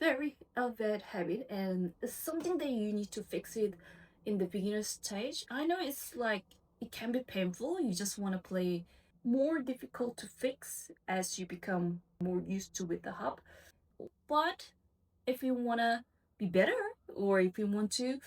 very bad habit, and it's something that you need to fix it in the beginner stage. I know it's like it can be painful. You just want to play more difficult to fix as you become more used to with the harp. But if you want to be better, or if you want to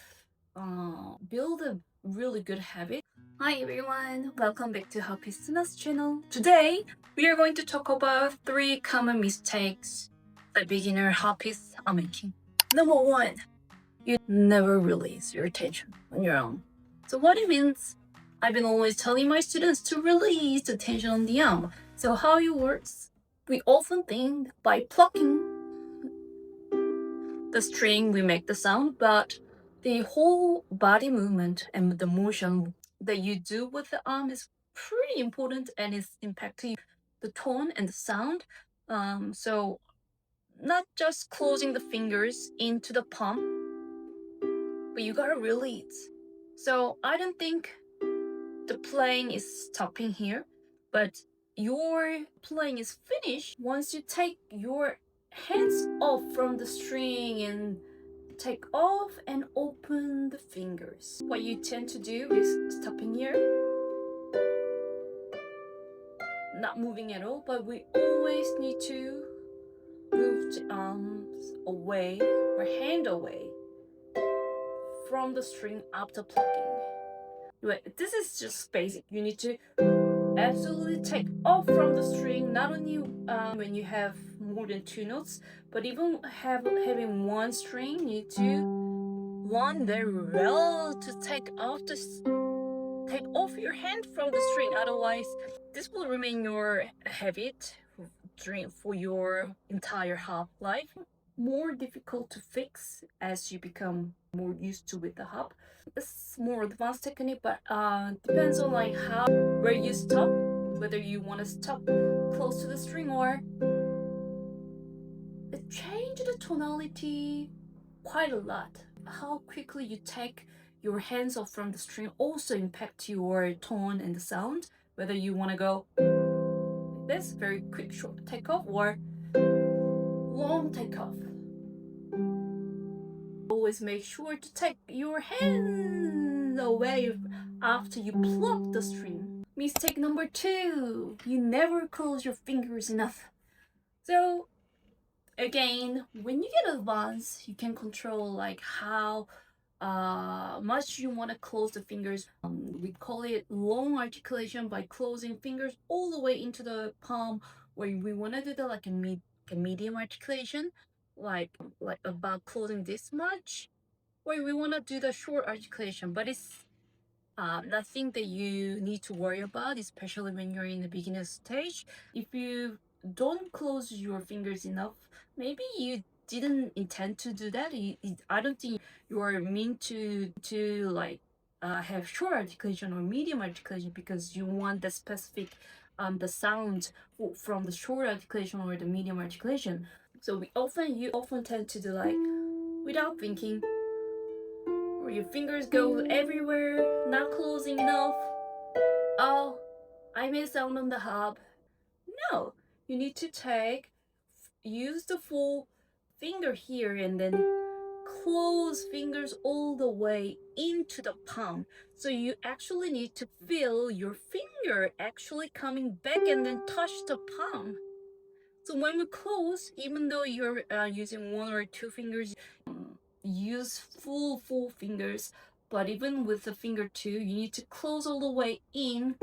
build a really good habit. Hi everyone, welcome back to Harpist's channel. Today we are going to talk about 3 common mistakes that beginner harpists are making. Number 1, you never release your tension on your own. So what it means, I've been always telling my students to release the tension on the arm. So how it works, we often think by plucking the string we make the sound, but the whole body movement and the motion that you do with the arm is pretty important, and it's impacting the tone and the sound. So not just closing the fingers into the palm, but you gotta release. So I don't think the playing is stopping here, but your playing is finished once you take your hands off from the string and take off and open the fingers. What you tend to do is stopping here, not moving at all, but we always need to move the arms away or hand away from the string after plucking. This is just basic. You need to absolutely take off from the string, not only when you have more than 2 notes, but even having one string, you need to learn very well to take off your hand from the string. Otherwise, this will remain your habit for your entire harp life. More difficult to fix as you become more used to with the harp. It's more advanced technique, but depends on like where you stop, whether you want to stop close to the string or change the tonality quite a lot. How quickly you take your hands off from the string also impact your tone and the sound, whether you want to go like this, very quick short takeoff, or long takeoff. Always make sure to take your hands away after you pluck the string. Mistake number 2, you never close your fingers enough. So again, when you get advanced, you can control like how much you want to close the fingers. We call it long articulation by closing fingers all the way into the palm, where we want to do the like a medium articulation, like about closing this much, where we want to do the short articulation. But it's nothing that you need to worry about, especially when you're in the beginner stage. If you don't close your fingers enough, maybe you didn't intend to do that. I don't think you are meant to like have short articulation or medium articulation because you want the specific the sound from the short articulation or the medium articulation. So you often tend to do like without thinking, or your fingers go everywhere, not closing enough. Oh, I made sound on the harp. No, you need to use the full finger here and then close fingers all the way into the palm. So you actually need to feel your finger actually coming back and then touch the palm. So when we close, even though you're using 1 or 2 fingers, use full fingers. But even with the finger 2, you need to close all the way in.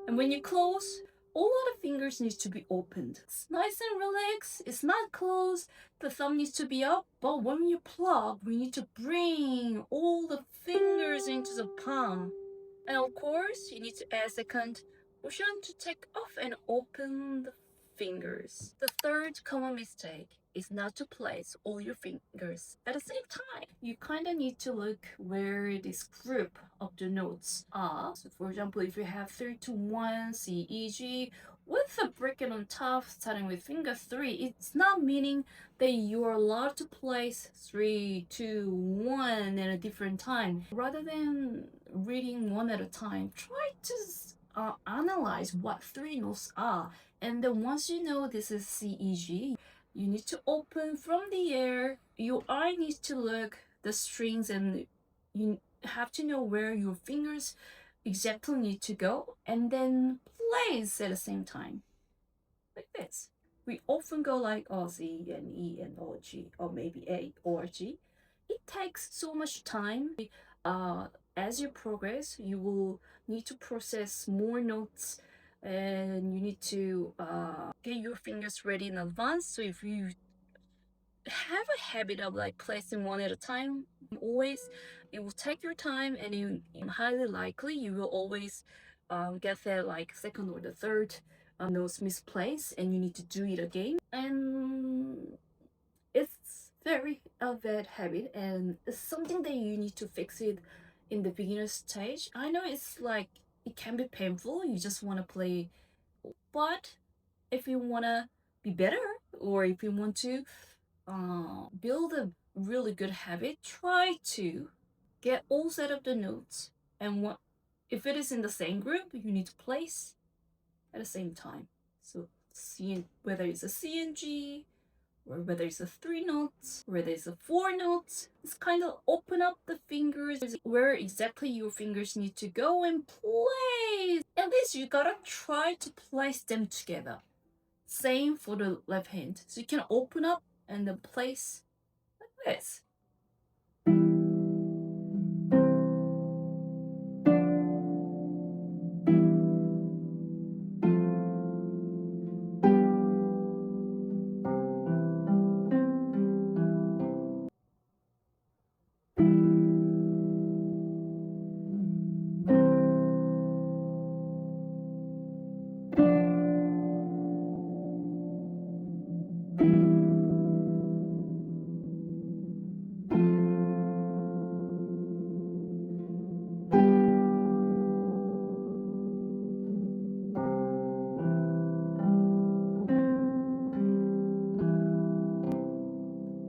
And when you close, all of the fingers need to be opened. It's nice and relaxed. It's not closed. The thumb needs to be up. But when you pluck, we need to bring all the fingers into the palm. And of course, you need to add second motion to take off and open the fingers. The third common mistake is not to place all your fingers at the same time. You kind of need to look where this group of the notes are. So for example, if you have 3 to 1, C, E, G, with the bracket on top starting with finger 3, it's not meaning that you're allowed to place 3, 2, 1 at a different time. Rather than reading one at a time, try to analyze what 3 notes are. And then once you know this is C, E, G, You need to open from the air. Your eye needs to look the strings, and you have to know where your fingers exactly need to go, and then place at the same time, like this. We often go like C and E and O G, or maybe A or G. It takes so much time. Uh, as you progress, you will need to process more notes, and you need to get your fingers ready in advance. So if you have a habit of like placing one at a time, always, it will take your time, and you highly likely you will always get there like second or the third notes misplaced, and you need to do it again. And it's very a bad habit, and it's something that you need to fix it in the beginner stage. I know it's like it can be painful, you just want to play, but if you want to be better, or if you want to build a really good habit, try to get all set of the notes, and what if it is in the same group, you need to place at the same time. So C, whether it's a C and G, or whether it's a 3 notes, whether it's a 4 notes, it's kind of open up the fingers where exactly your fingers need to go and place. At least you gotta try to place them together. Same for the left hand. So you can open up and then place like this.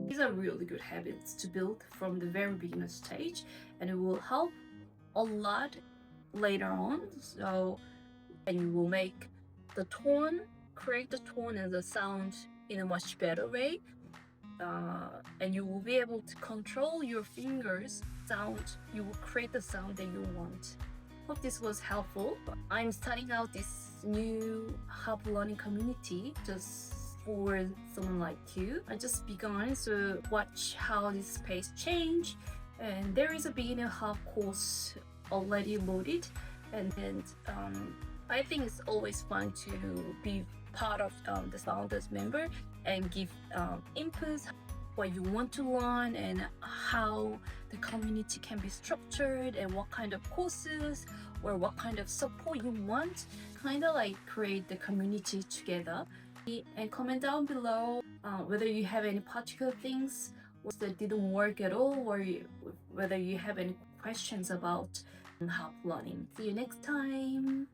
These are really good habits to build from the very beginner stage, and it will help a lot later on. So, and you will make the tone, create the tone and the sound in a much better way. And you will be able to control your fingers sound. You will create the sound that you want. Hope this was helpful. I'm starting out this new harp learning community just for someone like you. I just begun, so watch how this space change. And there is a beginner harp course already loaded, and I think it's always fun to be part of the founders member and give inputs what you want to learn, and how the community can be structured, and what kind of courses or what kind of support you want. Kind of like create the community together. And comment down below whether you have any particular things that didn't work at all, or whether you have any questions about harp learning. See you next time.